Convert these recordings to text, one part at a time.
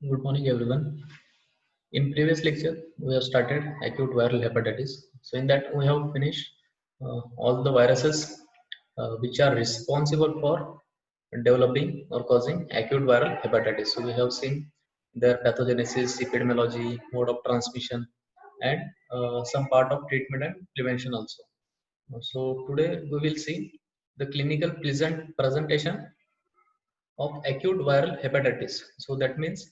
Good morning, everyone. In previous lecture, we have started acute viral hepatitis. So in that, we have finished all the viruses which are responsible for developing or causing acute viral hepatitis. So we have seen their pathogenesis, epidemiology, mode of transmission, and some part of treatment and prevention also. So today we will see the clinical presentation of acute viral hepatitis. So that means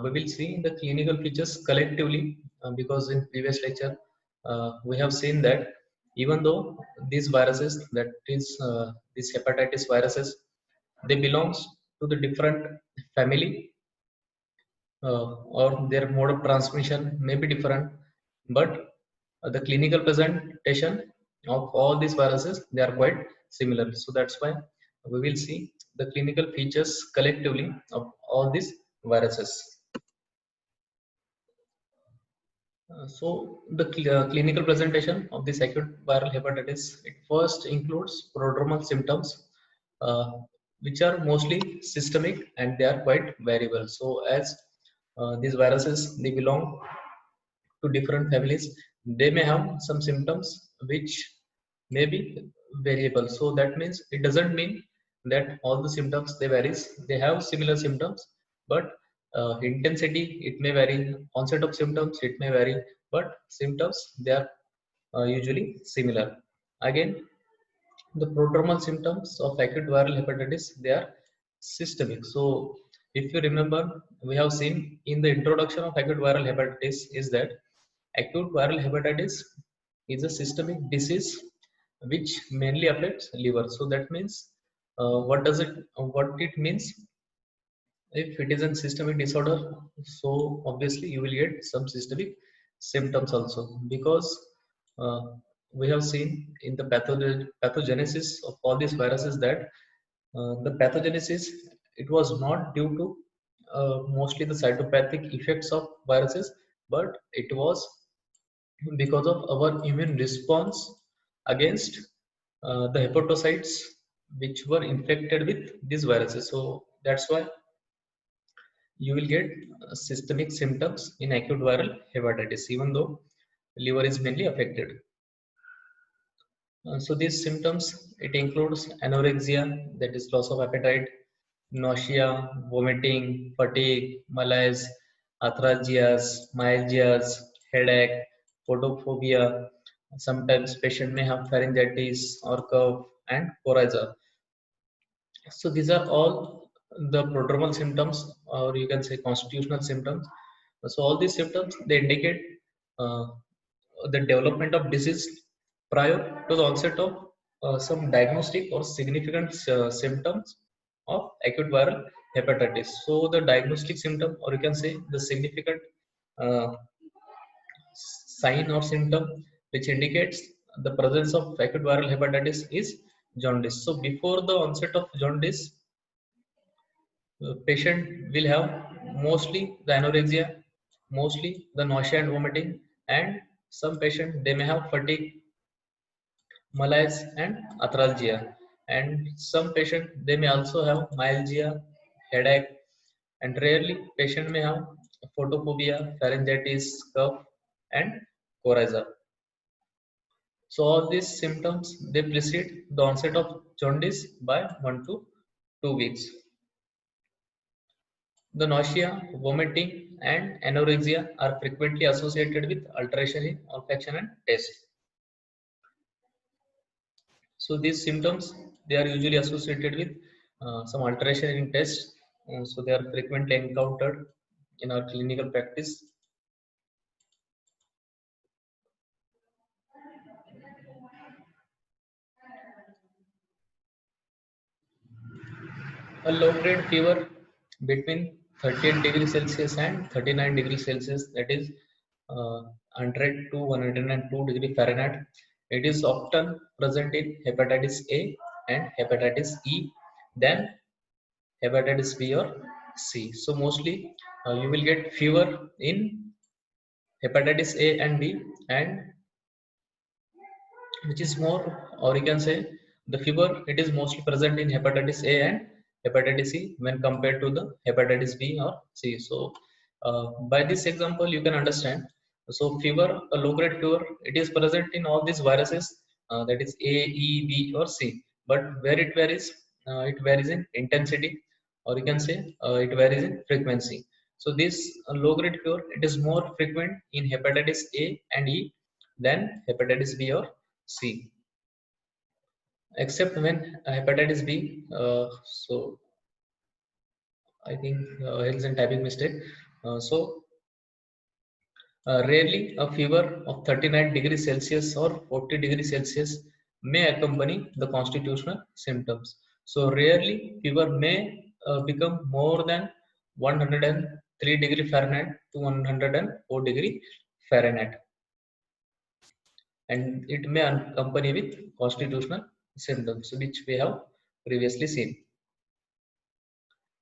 we will see the clinical features collectively because in previous lecture we have seen that even though these viruses, that is these hepatitis viruses, they belongs to the different family or their mode of transmission may be different, but the clinical presentation of all these viruses, they are quite similar. So that's why we will see the clinical features collectively of all these viruses. So the clinical presentation of this acute viral hepatitis, it first includes prodromal symptoms, uh, which are mostly systemic and they are quite variable. So as these viruses, they belong to different families, they may have some symptoms which may be variable. So that means it doesn't mean that all the symptoms they varies. They have similar symptoms, but intensity it may vary. Onset of symptoms it may vary, but symptoms they are usually similar. Again, the prodromal symptoms of acute viral hepatitis, they are systemic. So if you remember, we have seen in the introduction of acute viral hepatitis is that acute viral hepatitis is a systemic disease which mainly affects liver. So that means what it means, if it is a systemic disorder, so obviously you will get some systemic symptoms also, because uh, we have seen in the pathogenesis of all these viruses that the pathogenesis, it was not due to mostly the cytopathic effects of viruses, but it was because of our immune response against the hepatocytes which were infected with these viruses. So that's why you will get systemic symptoms in acute viral hepatitis, even though liver is mainly affected. So these symptoms, it includes anorexia, that is loss of appetite, nausea, vomiting, fatigue, malaise, arthralgias, myalgias, headache, photophobia. Sometimes patient may have pharyngitis or cough and coryza. So these are all the prodromal symptoms, or you can say constitutional symptoms. So all these symptoms, they indicate uh, the development of disease prior to the onset of some diagnostic or significant symptoms of acute viral hepatitis. So the diagnostic symptom, or you can say the significant uh, sign or symptom which indicates the presence of acute viral hepatitis is jaundice. So before the onset of jaundice, patient will have mostly the anorexia, mostly the nausea and vomiting, and some patient they may have fatigue, malaise and arthralgia, and some patient they may also have myalgia, headache, and rarely patient may have photophobia, pharyngitis, cough and coryza. So all these symptoms, they precede the onset of jaundice by 1 to 2 weeks. The nausea, vomiting, and anorexia are frequently associated with alteration in olfaction and taste. So these symptoms, they are usually associated with some alteration in taste. So they are frequently encountered in our clinical practice. A low grade fever between 38 degrees Celsius and 39 degrees Celsius, that is 100 to 102 degree Fahrenheit. It is often present in hepatitis A and hepatitis E, then hepatitis B or C. So mostly you will get fever in hepatitis A and B, and which is more, or you can say the fever, it is mostly present in hepatitis A and hepatitis C when compared to the hepatitis B or C. So by this example, you can understand. So fever, a low-grade fever, it is present in all these viruses, that is A, E, B, or C. But where it varies in intensity, or you can say it varies in frequency. So this low-grade fever, it is more frequent in hepatitis A and E than hepatitis B or C. Except when hepatitis B, so I think here is a typing mistake. Rarely a fever of 39 degrees Celsius or 40 degrees Celsius may accompany the constitutional symptoms. So rarely fever may become more than 103 degree Fahrenheit to 104 degree Fahrenheit, and it may accompany with constitutional symptoms which we have previously seen.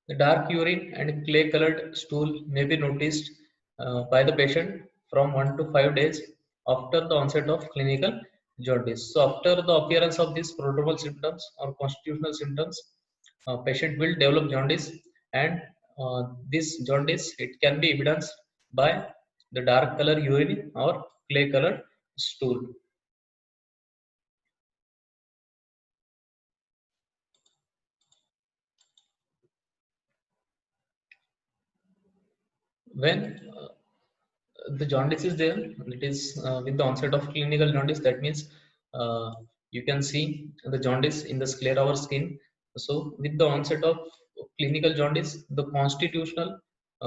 The dark urine and clay-colored stool may be noticed by the patient from 1 to 5 days after the onset of clinical jaundice. So, after the appearance of these prodromal symptoms or constitutional symptoms, patient will develop jaundice, and this jaundice, it can be evidenced by the dark color urine or clay-colored stool. When the jaundice is there, it is with the onset of clinical jaundice, that means you can see the jaundice in the sclera or skin. So with the onset of clinical jaundice, the constitutional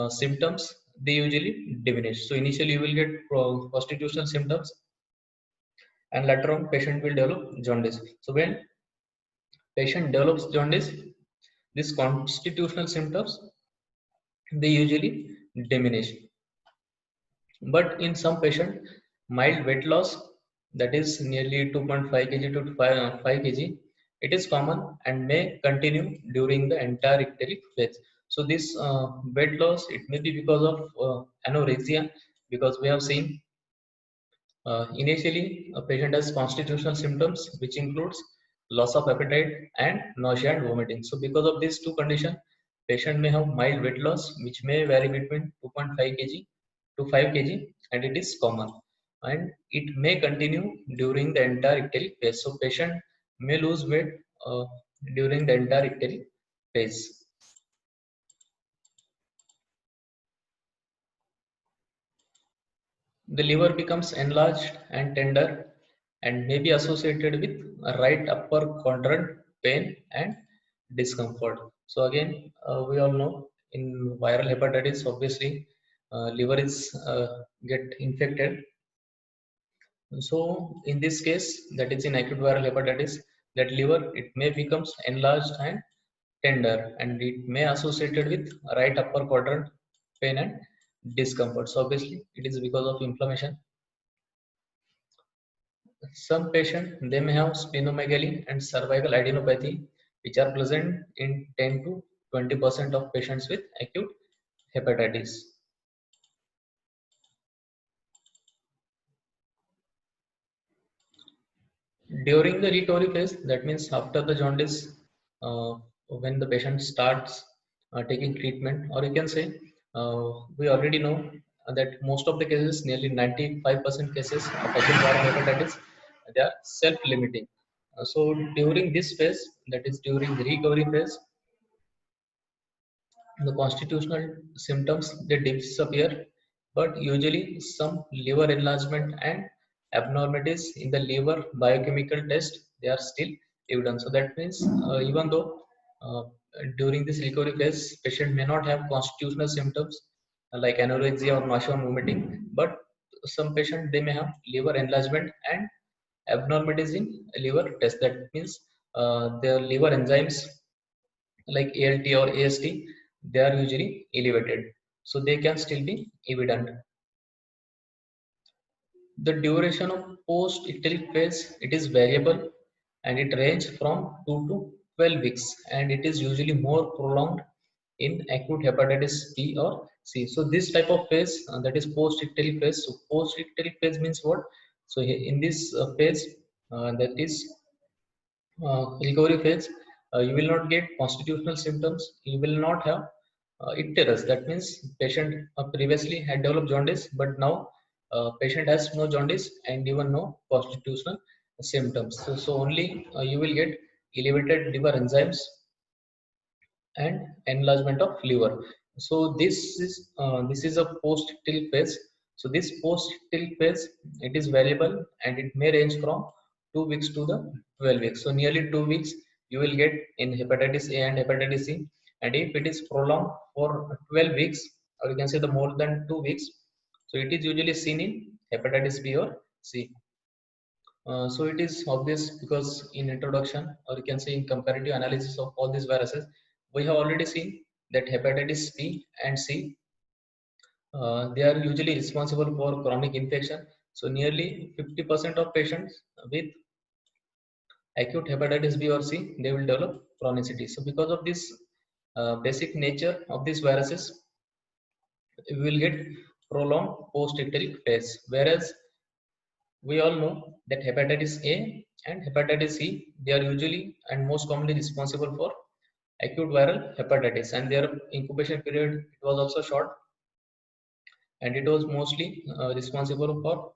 symptoms, they usually diminish. So initially you will get constitutional symptoms, and later on patient will develop jaundice. So when patient develops jaundice, these constitutional symptoms, they usually diminish. But in some patient, mild weight loss, that is nearly 2.5 kg to 5 kg, it is common and may continue during the entire icteric phase. So this weight loss, it may be because of anorexia, because we have seen initially a patient has constitutional symptoms which includes loss of appetite and nausea and vomiting. So because of these two conditions, patient may have mild weight loss which may vary between 2.5 kg to 5 kg, and it is common, and it may continue during the entire icteric phase. So patient may lose weight during the entire icteric phase. The liver becomes enlarged and tender and may be associated with a right upper quadrant pain and discomfort. So again, we all know in viral hepatitis, obviously, liver is get infected. So in this case, that is in acute viral hepatitis, that liver, it may becomes enlarged and tender, and it may associated with right upper quadrant pain and discomfort. So obviously, it is because of inflammation. Some patients, they may have splenomegaly and cervical adenopathy, which are present in 10 to 20% of patients with acute hepatitis. During the recovery phase, that means after the jaundice, when the patient starts taking treatment, or you can say, we already know that most of the cases, nearly 95% cases of acute viral hepatitis, they are self-limiting. So during this phase, that is during the recovery phase, the constitutional symptoms, they disappear, but usually some liver enlargement and abnormalities in the liver biochemical test, they are still evident. So that means even though uh, during this recovery phase patient may not have constitutional symptoms like anorexia or nausea or vomiting, but some patient, they may have liver enlargement and abnormalities in liver test. That means their liver enzymes like ALT or AST, they are usually elevated. So they can still be evident. The duration of post-icteric phase, it is variable, and it ranges from 2 to 12 weeks, and it is usually more prolonged in acute hepatitis B or C. So this type of phase, that is post-icteric phase. So post-icteric phase means what? So in this phase, that is recovery phase, You will not get constitutional symptoms. You will not have icterus. That means patient previously had developed jaundice, but now patient has no jaundice and even no constitutional symptoms. So only you will get elevated liver enzymes and enlargement of liver. So this is a post-tilt phase. So this post-tilt phase, it is variable and it may range from 2 weeks to the 12 weeks. So nearly 2 weeks you will get in hepatitis A and hepatitis C, and if it is prolonged for 12 weeks, or you can say the more than 2 weeks, so it is usually seen in hepatitis B or C. So it is obvious because in introduction, or you can say in comparative analysis of all these viruses, we have already seen that hepatitis B and C, they are usually responsible for chronic infection. So nearly 50% of patients with acute hepatitis B or C, they will develop chronicity. So because of this basic nature of these viruses, we will get prolonged post-icteric phase. Whereas we all know that hepatitis A and hepatitis C, they are usually and most commonly responsible for acute viral hepatitis, and their incubation period, it was also short, and it was mostly responsible for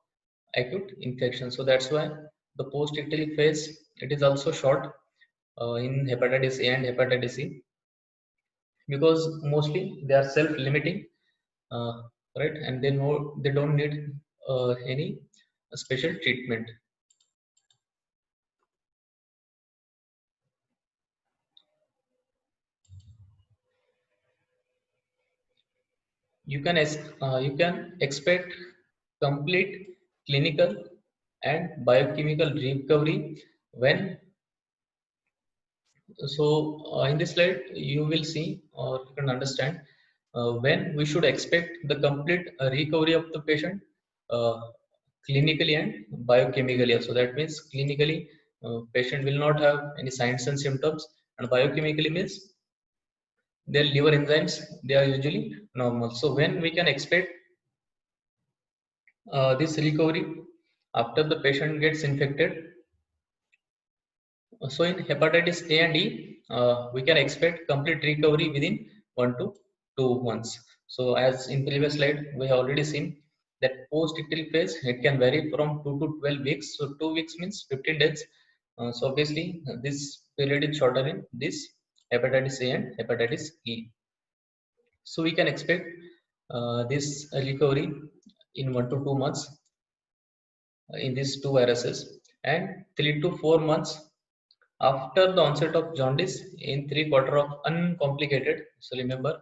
acute infection. So that's why the post-icteric phase, it is also short in hepatitis A and hepatitis C, because mostly they are self-limiting, uh, right? And they don't need any special treatment. You can expect complete clinical and biochemical recovery when, so in this slide you will see, or you can understand when we should expect the complete recovery of the patient, uh, clinically and biochemically. So that means clinically, patient will not have any signs and symptoms, and biochemically means their liver enzymes, they are usually normal. So when we can expect this recovery after the patient gets infected? So in hepatitis A and E, we can expect complete recovery within 1 to 2 months. So as in previous slide, we have already seen that post-icteric phase, it can vary from 2 to 12 weeks. So 2 weeks means 15 days. So obviously this period is shorter in this hepatitis A and hepatitis E. So we can expect this recovery in 1 to 2 months in these two viruses, and 3 to 4 months after the onset of jaundice in 3/4 of uncomplicated. So remember,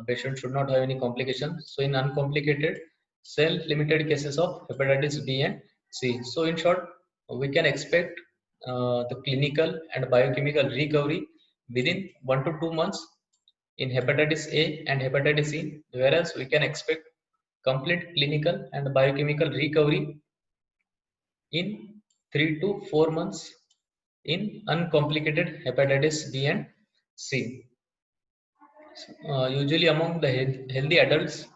patient should not have any complications. So in uncomplicated self-limited cases of hepatitis B and C. So in short, we can expect the clinical and biochemical recovery within 1 to 2 months in hepatitis A and hepatitis C, whereas we can expect complete clinical and biochemical recovery in 3 to 4 months in uncomplicated hepatitis B and C. Usually among the healthy adults,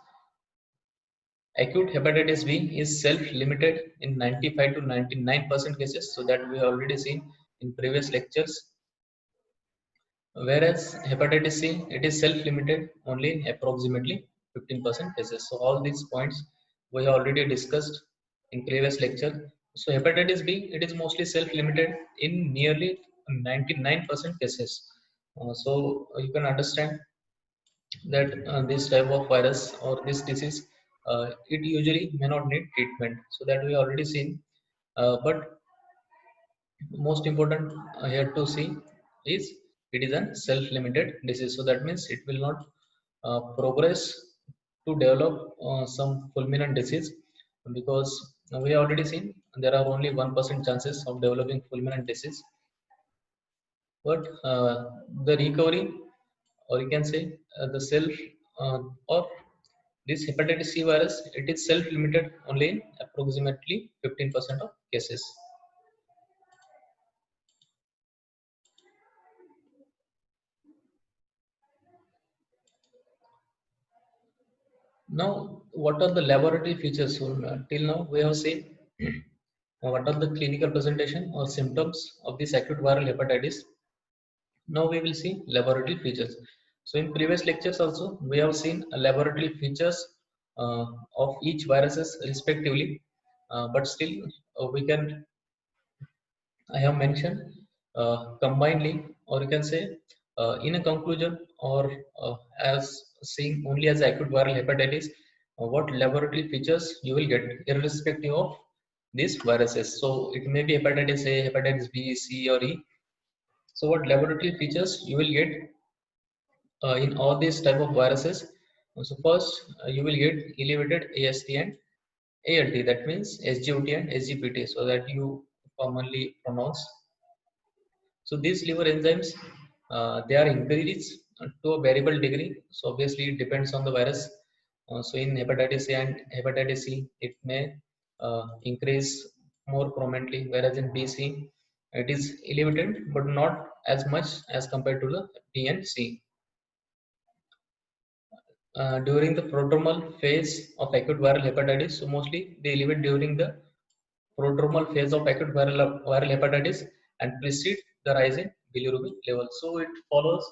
acute hepatitis B is self-limited in 95 to 99% cases, so that we have already seen in previous lectures. Whereas hepatitis C, it is self-limited only in approximately 15% cases. So all these points we have already discussed in previous lecture. So hepatitis B, it is mostly self-limited in nearly 99% cases. So you can understand that this type of virus or this disease, it usually may not need treatment. So that we already seen. But most important here to see is it is a self-limited disease. So that means it will not progress to develop some fulminant disease, because we have already seen there are only 1% chances of developing fulminant disease. But the recovery, or you can say the self, or this hepatitis C virus, it is self-limited only in approximately 15% of cases. Now, what are the laboratory features? So, till now, we have seen what are the clinical presentation or symptoms of this acute viral hepatitis. Now we will see laboratory features. So in previous lectures also we have seen laboratory features uh, of each viruses respectively, but still we can, I have mentioned combinedly, or you can say in a conclusion, or as seeing only as acute viral hepatitis, what laboratory features you will get irrespective of these viruses. So it may be hepatitis A, hepatitis B, C, or E. So what laboratory features you will get in all these type of viruses? So first, you will get elevated AST and ALT. That means SGOT and SGPT. So that you commonly pronounce. So these liver enzymes, they are increased to a variable degree. So obviously it depends on the virus. So in hepatitis A and hepatitis C, it may increase more prominently, whereas in BC, it is elevated, but not as much as compared to the B and C. During the prodromal phase of acute viral hepatitis, so mostly they elevate during the prodromal phase of acute viral hepatitis and precede the rise in bilirubin level. So it follows,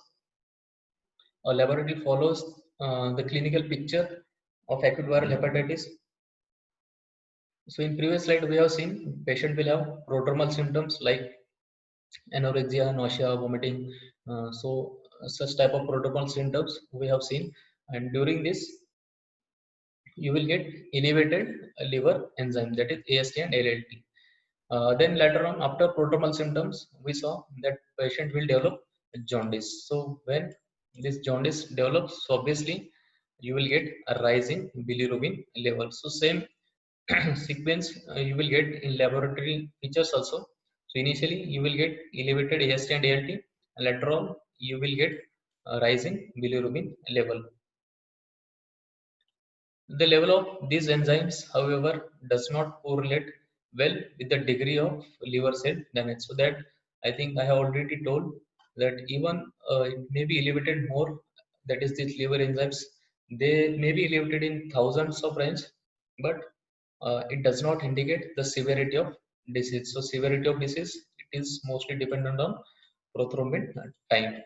or laboratory follows the clinical picture of acute viral hepatitis. So in previous slide we have seen patient will have prodromal symptoms like anorexia, nausea, vomiting. Such type of prodromal symptoms we have seen, and during this you will get elevated liver enzyme, that is AST and ALT. Then later on, after prodromal symptoms, we saw that patient will develop jaundice. So when this jaundice develops, so obviously you will get a rise in bilirubin level. So same sequence you will get in laboratory features also. So initially you will get elevated AST and ALT, and later on you will get a rise in bilirubin level. The level of these enzymes, however, does not correlate well with the degree of liver cell damage. So that I think I have already told that even it may be elevated more, that is these liver enzymes, they may be elevated in thousands of range, but it does not indicate the severity of disease. So severity of disease, it is mostly dependent on prothrombin time.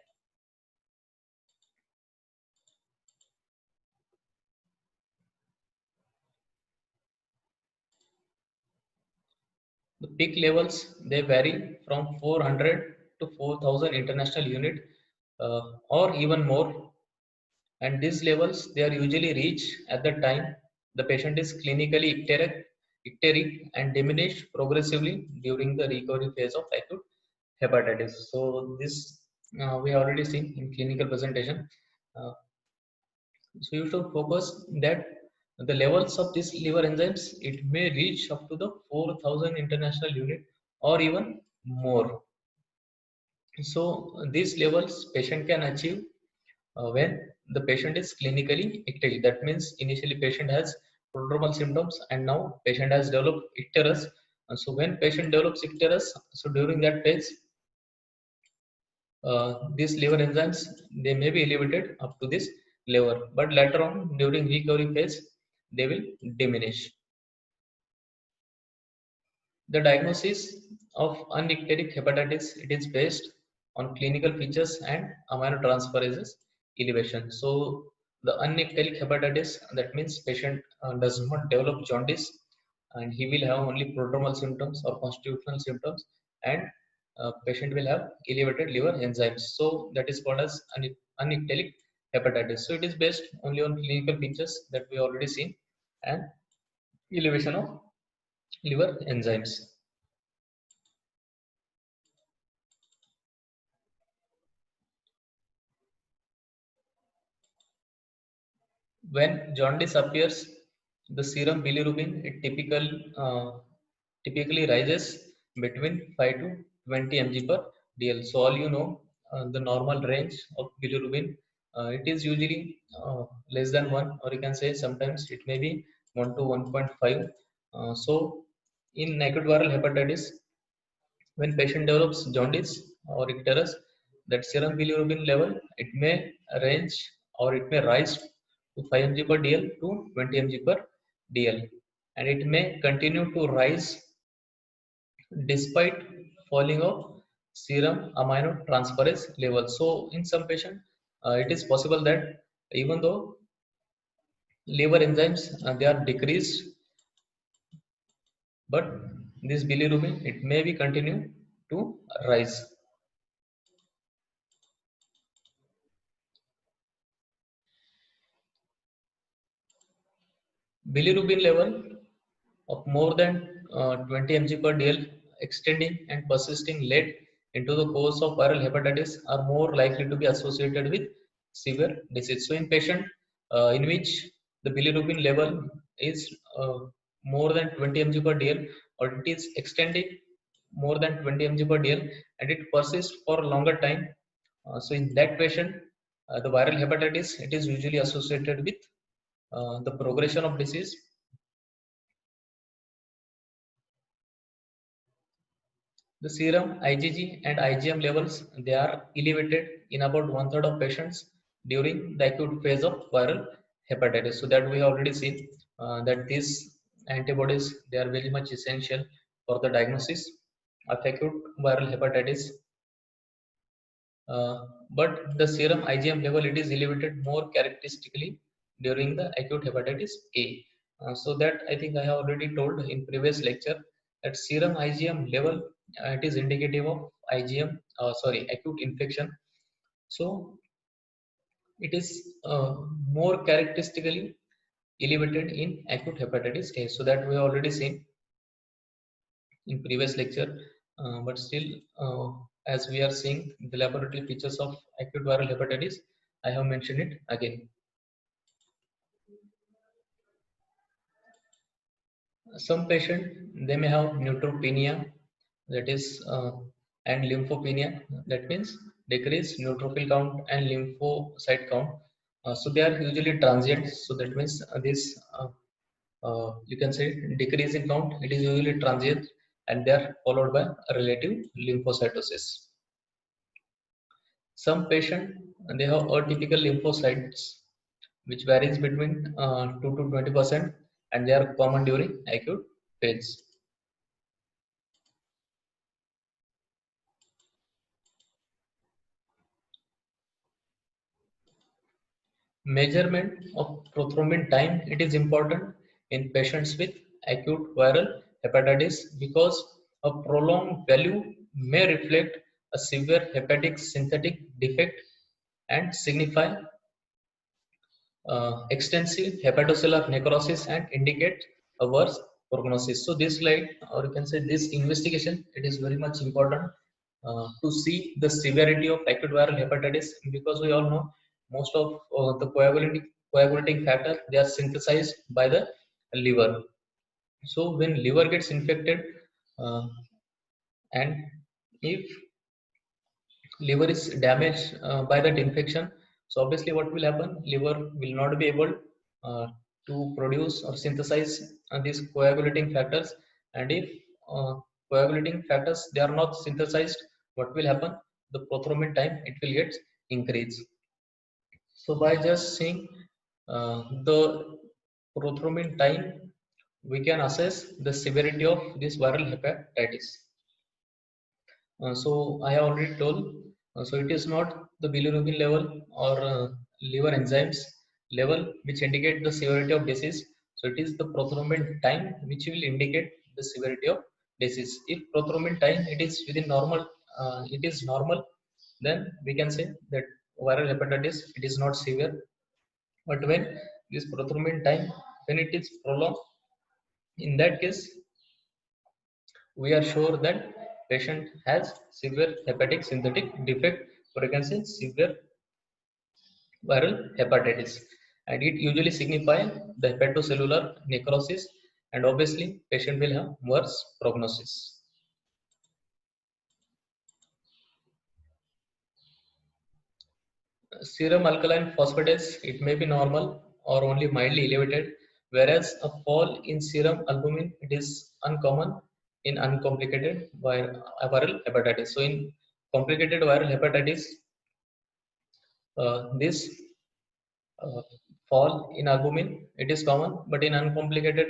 The peak levels, they vary from 400 to 4,000 international unit, or even more. And these levels, they are usually reached at the time the patient is clinically icteric and diminish progressively during the recovery phase of acute hepatitis. So this we already seen in clinical presentation. Uh, so you should focus that the levels of these liver enzymes, it may reach up to the 4,000 international unit or even more. So these levels patient can achieve when the patient is clinically icteric. That means initially patient has prodromal symptoms and now patient has developed icterus. So when patient develops icterus, so during that phase, these liver enzymes, they may be elevated up to this level, but later on during recovery phase they will diminish. The diagnosis of unicteric hepatitis, it is based on clinical features and aminotransferases elevation. So the unicteric hepatitis, that means patient does not develop jaundice, and he will have only prodromal symptoms or constitutional symptoms, and patient will have elevated liver enzymes. So that is called as unicteric hepatitis. So it is based only on clinical features that we already seen, and elevation of liver enzymes. When jaundice appears, the serum bilirubin, it typically rises between 5 to 20 mg per dl. So all you know, the normal range of bilirubin, it is usually less than 1, or you can say sometimes it may be 1 to 1.5. So in acute viral hepatitis, when patient develops jaundice or icterus, that serum bilirubin level, it may range or it may rise to 5 mg per dl to 20 mg per dl, and it may continue to rise despite falling of serum aminotransferase level. So in some patient, it is possible that even though liver enzymes they are decreased, but this bilirubin it may be continue to rise. Bilirubin level of more than 20 mg per dl extending and persisting late into the course of viral hepatitis are more likely to be associated with severe disease. So in patient in which the bilirubin level is more than 20 mg per dl, or it is extending more than 20 mg per dl and it persists for a longer time, so in that patient the viral hepatitis it is usually associated with the progression of disease. The serum IgG and IgM levels they are elevated in about one third of patients during the acute phase of viral hepatitis. So that we have already seen that these antibodies they are very much essential for the diagnosis of acute viral hepatitis. But the serum IgM level it is elevated more characteristically during the acute hepatitis A. So that I think I have already told in previous lecture that serum IgM level it is indicative of IgM acute infection. So it is more characteristically elevated in acute hepatitis A. So that we have already seen in previous lecture, but still as we are seeing the laboratory features of acute viral hepatitis, I have mentioned it again. Some patient they may have neutropenia, that is and lymphopenia, that means decreased neutrophil count and lymphocyte count. So they are usually transient, so that means this you can say decrease in count it is usually transient and they are followed by relative lymphocytosis. Some patient they have atypical lymphocytes which varies between 2 to 20% and they are common during acute phase. Measurement of prothrombin time it is important in patients with acute viral hepatitis because a prolonged value may reflect a severe hepatic synthetic defect and signify extensive hepatocellular necrosis and indicate a worse prognosis. So this slide, or you can say this investigation, it is very much important to see the severity of acute viral hepatitis, because we all know most of the coagulating factor they are synthesized by the liver. So when liver gets infected, uh, and if liver is damaged by that infection, so obviously what will happen, liver will not be able uh, to produce or synthesize these coagulating factors, and if uh, coagulating factors they are not synthesized, what will happen, the prothrombin time it will get increased. So by just seeing the prothrombin time we can assess the severity of this viral hepatitis. So I have already told. So it is not the bilirubin level or liver enzymes level which indicate the severity of disease. So it is the prothrombin time which will indicate the severity of disease. If prothrombin time it is within normal, it is normal, then we can say that viral hepatitis it is not severe. But when this prothrombin time when it is prolonged, in that case we are sure that patient has severe hepatic synthetic defect, or you can say severe viral hepatitis, and it usually signify the hepatocellular necrosis, and obviously patient will have worse prognosis. Serum alkaline phosphatase it may be normal or only mildly elevated, whereas a fall in serum albumin it is uncommon in uncomplicated viral hepatitis. So in complicated viral hepatitis, this uh, fall in albumin it is common, but in uncomplicated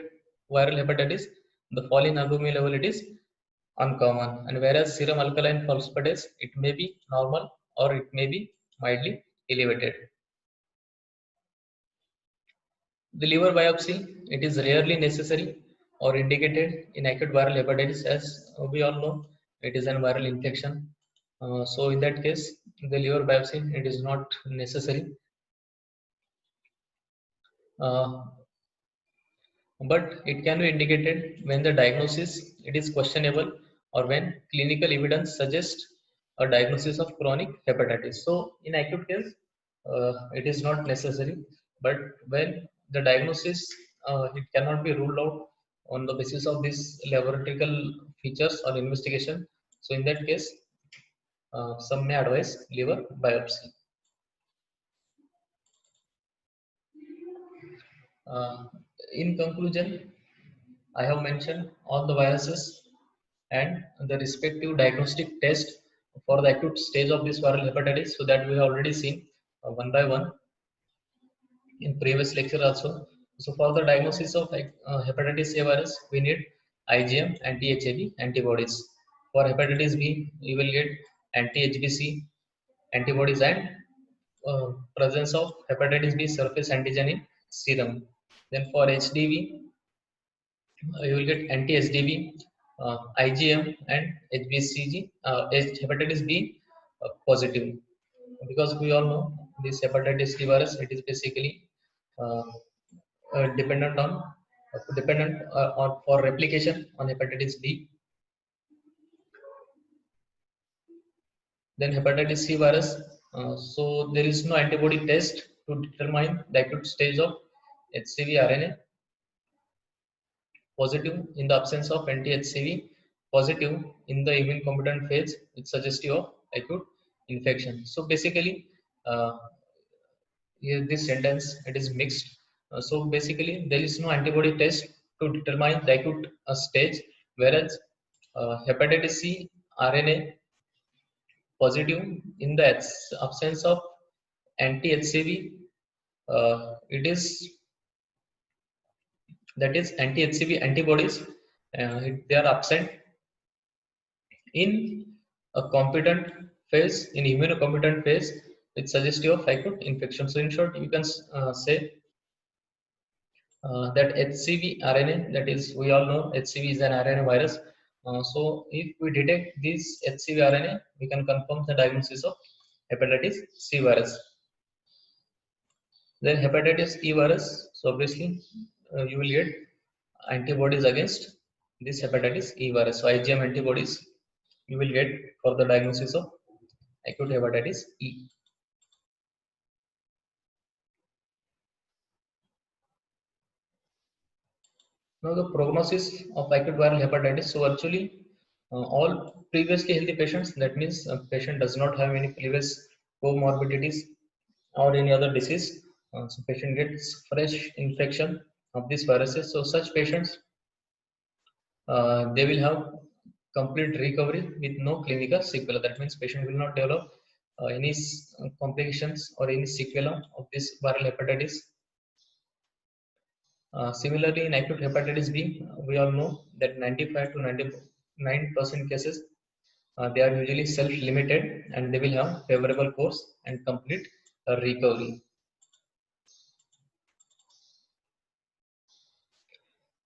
viral hepatitis the fall in albumin level it is uncommon, and whereas serum alkaline phosphatase, it may be normal or it may be mildly elevated. The liver biopsy, it is rarely necessary or indicated in acute viral hepatitis, as we all know it is a viral infection. So in that case, the liver biopsy, it is not necessary. Uh, but it can be indicated when the diagnosis it is questionable or when clinical evidence suggests a diagnosis of chronic hepatitis. So in acute case, it is not necessary, but when the diagnosis it cannot be ruled out on the basis of these laboratory features or investigation. So in that case, some may advise liver biopsy. Uh, in conclusion, I have mentioned all the viruses and the respective diagnostic test for the acute stage of this viral hepatitis, so that we have already seen one by one in previous lecture also. So for the diagnosis of hepatitis A virus, we need IgM anti-HAV antibodies. For hepatitis B, you will get anti-HBC antibodies and presence of hepatitis B surface antigen in serum. Then for HDV, you will get anti-HDV, IgM, and HBCG, hepatitis B positive. Because we all know this hepatitis C virus, it is basically uh, dependent on for replication on hepatitis B. Then hepatitis C virus. So there is no antibody test to determine the acute stage of HCV RNA positive in the absence of anti-HCV, positive in the immune competent phase, it's suggestive of acute infection. So basically, uh, here this sentence it is mixed. So basically, there is no antibody test to determine the acute stage, whereas hepatitis C RNA positive in the absence of anti-HCV, it is that is anti-HCV antibodies. They are absent in a competent phase, in immunocompetent phase, it's suggestive of acute infection. So in short, you can say that HCV RNA, that is, we all know HCV is an RNA virus. So if we detect this HCV RNA, we can confirm the diagnosis of hepatitis C virus. Then hepatitis E virus, so obviously you will get antibodies against this hepatitis E virus. So IgM antibodies you will get for the diagnosis of acute hepatitis E. Now the prognosis of acute viral hepatitis. So actually, all previously healthy patients, that means a patient does not have any previous comorbidities or any other disease. So patient gets fresh infection of these viruses. So such patients, they will have complete recovery with no clinical sequela. That means patient will not develop any complications or any sequela of this viral hepatitis. Similarly, in acute hepatitis B, we all know that 95 to 99% cases, they are usually self-limited and they will have favorable course and complete recovery.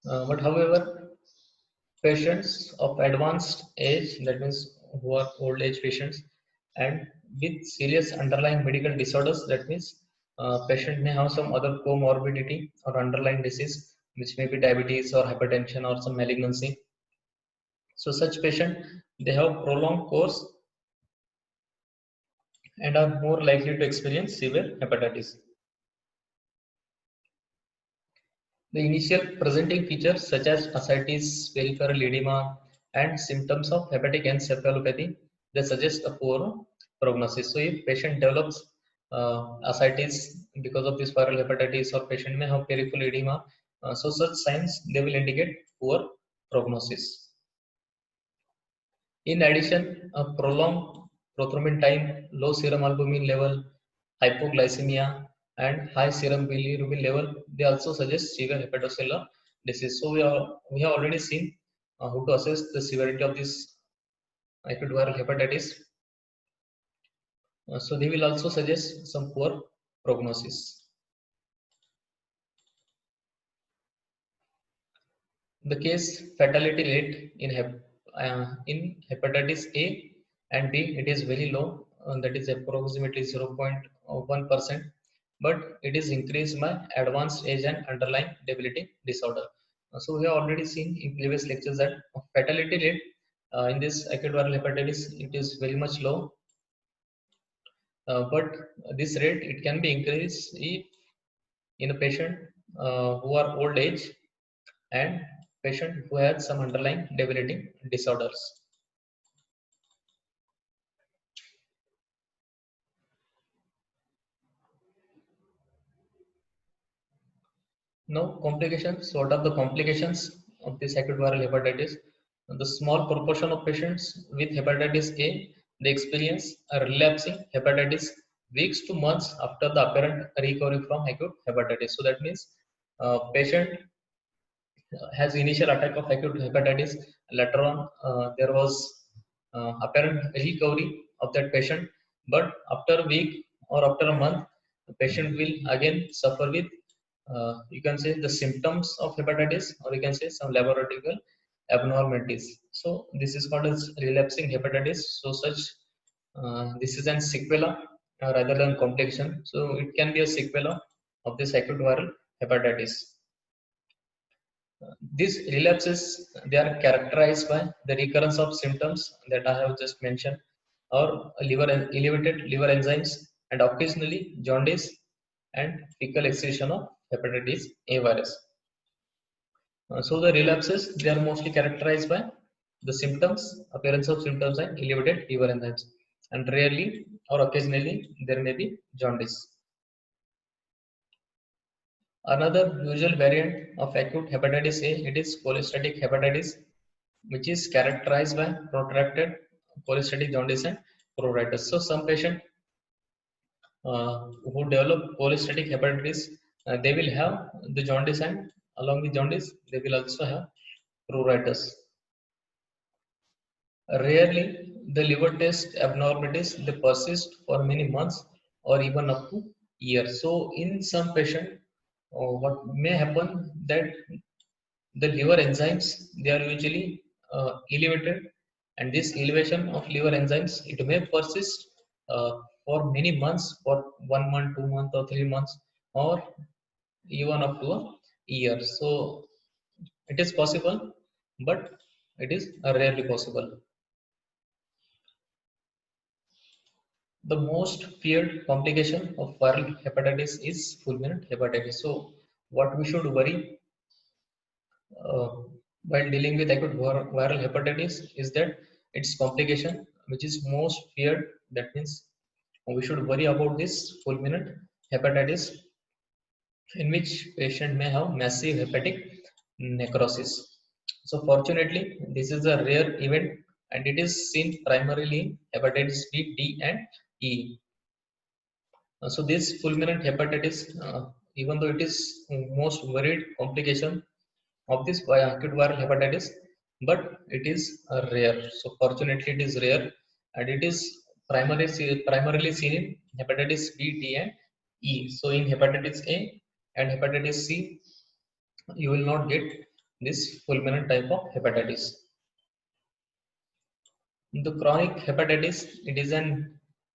But however, patients of advanced age, that means who are old age patients, and with serious underlying medical disorders, that means patient may have some other comorbidity or underlying disease, which may be diabetes or hypertension or some malignancy. So such patient, they have prolonged course and are more likely to experience severe hepatitis. The initial presenting features such as ascites, peripheral edema, and symptoms of hepatic encephalopathy, they suggest a poor prognosis. So if patient develops ascites because of this viral hepatitis, or patient may have peripheral edema, so such signs they will indicate poor prognosis. In addition, a prolonged prothrombin time, low serum albumin level, hypoglycemia, and high serum bilirubin level, they also suggest severe hepatocellular disease. So we have already seen how to assess the severity of this acute viral hepatitis. So they will also suggest some poor prognosis. The case fatality rate in hepatitis A and B, it is very low, that is approximately 0.1%, but it is increased by advanced age and underlying debilitating disorder. So we have already seen in previous lectures that fatality rate in this acute viral hepatitis, it is very much low, but this rate, it can be increased if in a patient who are old age and patient who has some underlying debilitating disorders. Now complications. What are the complications of this acute viral hepatitis? The small proportion of patients with hepatitis A, they experience a relapsing hepatitis weeks to months after the apparent recovery from acute hepatitis. So that means patient has initial attack of acute hepatitis. Later on, there was apparent recovery of that patient, but after a week or after a month, the patient will again suffer with, you can say, the symptoms of hepatitis, or you can say some laboratory abnormalities. So this is called as relapsing hepatitis. So such this is an sequela rather than complication. So it can be a sequela of this acute viral hepatitis. These relapses, they are characterized by the recurrence of symptoms that I have just mentioned, or elevated liver enzymes, and occasionally jaundice and fecal excretion of hepatitis A virus. So the relapses, they are mostly characterized by the symptoms, appearance of symptoms, and elevated liver enzymes, and rarely or occasionally there may be jaundice. Another usual variant of acute hepatitis A, it is cholestatic hepatitis, which is characterized by protracted cholestatic jaundice and pruritus. So some patient who develop cholestatic hepatitis, they will have the jaundice, and along with jaundice, they will also have pruritus. Rarely, the liver test abnormalities, they persist for many months or even up to years. So in some patient, what may happen that the liver enzymes, they are usually elevated, and this elevation of liver enzymes, it may persist for many months, for 1 month, 2 months, or 3 months, or even up to a year. So it is possible, but it is rarely possible. The most feared complication of viral hepatitis is fulminant hepatitis. So what we should worry uh, while dealing with acute viral hepatitis is that its complication, which is most feared, that means we should worry about this fulminant hepatitis, in which patient may have massive hepatic necrosis. So fortunately, this is a rare event, and it is seen primarily in hepatitis B, D, and E. So this fulminant hepatitis, even though it is most worried complication of this acute viral hepatitis, but it is rare. So fortunately, it is rare, and it is primarily seen in hepatitis B, D, and E. So in hepatitis A and hepatitis C, you will not get this fulminant type of hepatitis. The chronic hepatitis, it is an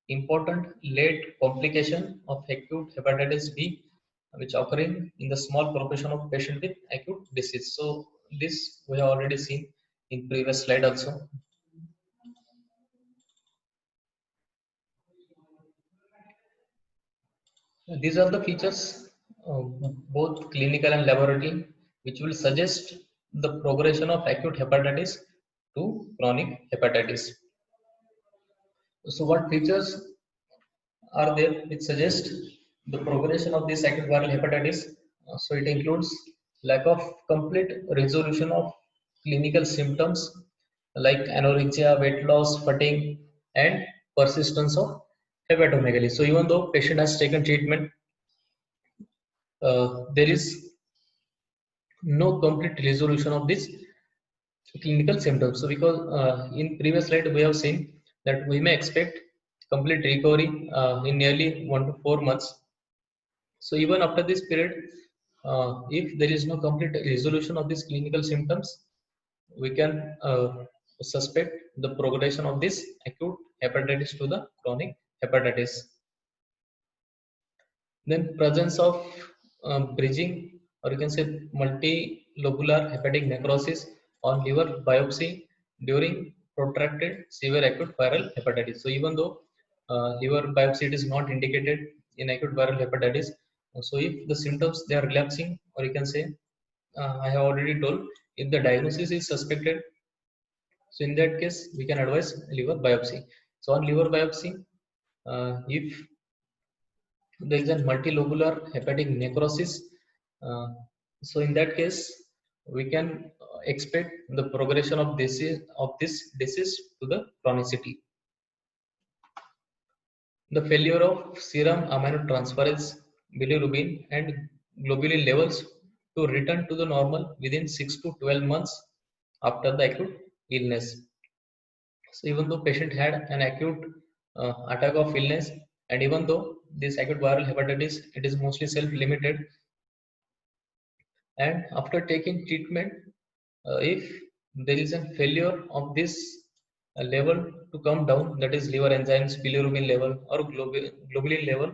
important late complication of acute hepatitis B, which occurring in the small proportion of patient with acute disease. So this we have already seen in previous slide also. These are the features, both clinical and laboratory, which will suggest the progression of acute hepatitis to chronic hepatitis. So what features are there which suggest the progression of this acute viral hepatitis? So it includes lack of complete resolution of clinical symptoms like anorexia, weight loss, fatigue, and persistence of hepatomegaly. So even though patient has taken treatment, there is no complete resolution of this clinical symptoms. So because in previous slide we have seen that we may expect complete recovery in nearly 1 to 4 months. So even after this period, if there is no complete resolution of these clinical symptoms, we can suspect the progression of this acute hepatitis to the chronic hepatitis. Then presence of bridging, or you can say multilobular hepatic necrosis on liver biopsy during protracted severe acute viral hepatitis. So even though liver biopsy it is not indicated in acute viral hepatitis, so if the symptoms they are relapsing, or you can say, I have already told, if the diagnosis is suspected, so in that case we can advise liver biopsy. So on liver biopsy, if there is a multilobular hepatic necrosis. Uh, so in that case, we can expect the progression of this disease to the chronicity. The failure of serum aminotransferase, bilirubin, and globulin levels to return to the normal within 6 to 12 months after the acute illness. So even though patient had an acute attack of illness, and even though this acute viral hepatitis it is mostly self-limited, and after taking treatment, if there is a failure of this level to come down, that is liver enzymes, bilirubin level, or globulin level,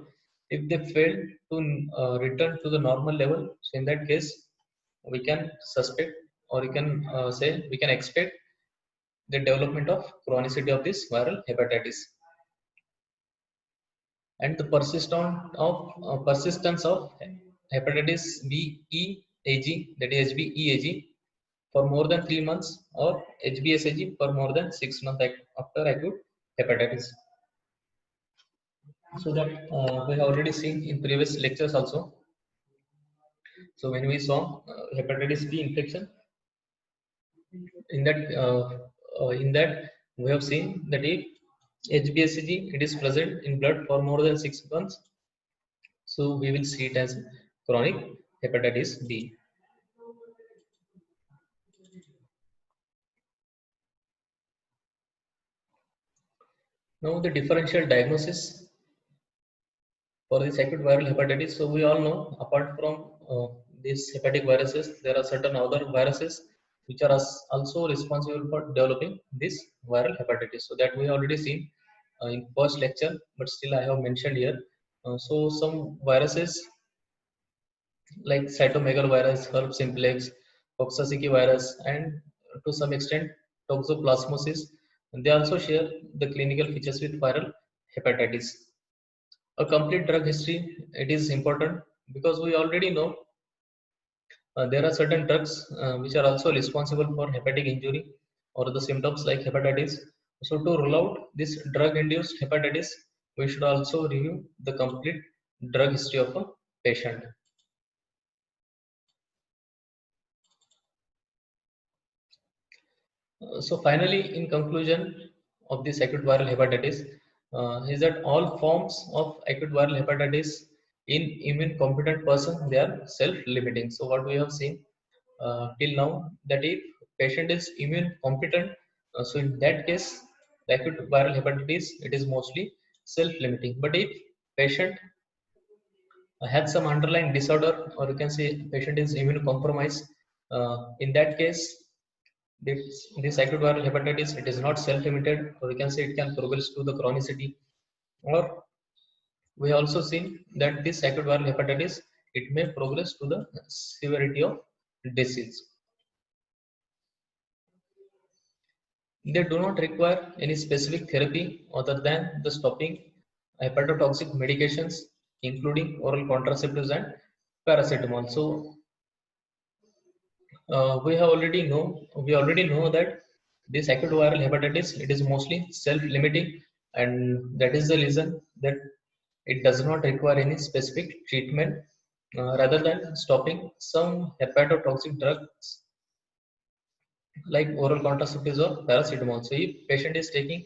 if they fail to return to the normal level, so in that case we can suspect, or we can say we can expect the development of chronicity of this viral hepatitis. And the persistence of hepatitis B E AG, that is HB EAG, for more than 3 months, or HBsAg for more than 6 months after acute hepatitis. So that we have already seen in previous lectures also. So when we saw hepatitis B infection, in that we have seen that if HBsAg it is present in blood for more than 6 months, so we will see it as chronic hepatitis B. Now the differential diagnosis for this acute viral hepatitis. So we all know, apart from these hepatic viruses, there are certain other viruses which are also responsible for developing this viral hepatitis. So that we already seen in first lecture, but still I have mentioned here. So some viruses like cytomegalovirus, herpes simplex, coxsackie virus, and to some extent toxoplasmosis, they also share the clinical features with viral hepatitis. A complete drug history it is important, because we already know there are certain drugs which are also responsible for hepatic injury or the symptoms like hepatitis. So to rule out this drug induced hepatitis, we should also review the complete drug history of a patient. So finally, in conclusion of this acute viral hepatitis, is that all forms of acute viral hepatitis in immune competent person, they are self-limiting. So what we have seen till now, that if patient is immune competent, so in that case, the acute viral hepatitis it is mostly self-limiting. But if patient has some underlying disorder, or you can say patient is immunocompromised, in that case this acute viral hepatitis it is not self-limited, or you can say it can progress to the chronicity. Or we also seen that this acute viral hepatitis it may progress to the severity of disease. They do not require any specific therapy other than the stopping hepatotoxic medications, including oral contraceptives and paracetamol. So we already know that this acute viral hepatitis it is mostly self-limiting, and that is the reason that it does not require any specific treatment rather than stopping some hepatotoxic drugs like oral contraceptives or paracetamol. So if patient is taking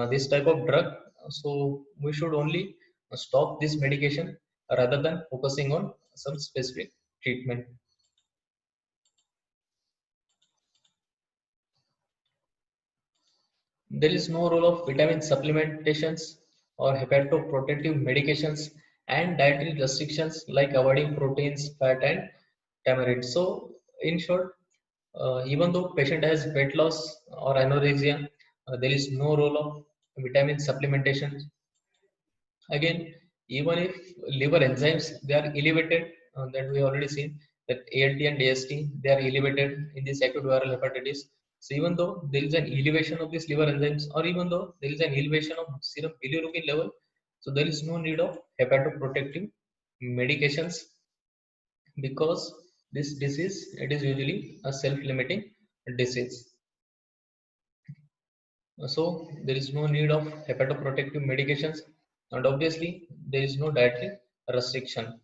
this type of drug, so we should only stop this medication rather than focusing on some specific treatment. There is no role of vitamin supplementations or hepatoprotective medications and dietary restrictions like avoiding proteins, fat, and tamarind. So in short, even though patient has weight loss or anorexia, there is no role of vitamin supplementation. Again, even if liver enzymes they are elevated, that we already seen that ALT and AST they are elevated in this acute viral hepatitis. So even though there is an elevation of these liver enzymes, or even though there is an elevation of serum bilirubin level, so there is no need of hepatoprotective medications, because this disease it is usually a self-limiting disease. So there is no need of hepatoprotective medications, and obviously there is no dietary restriction.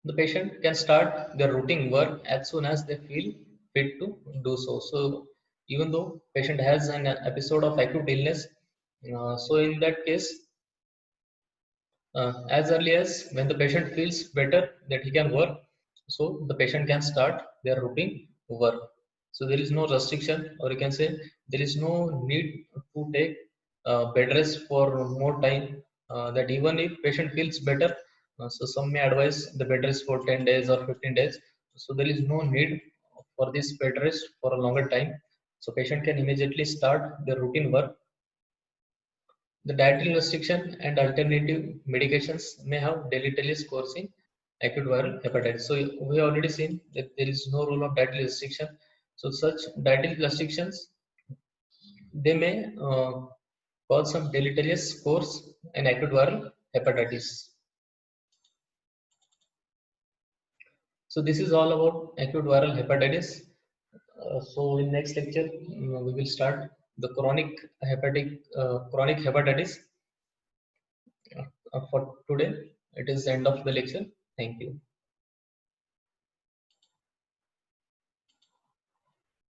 The patient can start their routine work as soon as they feel fit to do so. So even though patient has an episode of acute illness, so in that case, as early as when the patient feels better that he can work, so the patient can start their routine work. So there is no restriction, or you can say there is no need to take bed rest for more time. That even if patient feels better, so some may advise the bed rest for 10 days or 15 days. So there is no need for this bed rest for a longer time. So patient can immediately start their routine work. The dietary restriction and alternative medications may have deleterious course in acute viral hepatitis. So we have already seen that there is no role of dietary restriction. So such dietary restrictions they may cause some deleterious course in acute viral hepatitis. So this is all about acute viral hepatitis. So in next lecture we will start the chronic hepatitis. For today, it is the end of the lecture. Thank you.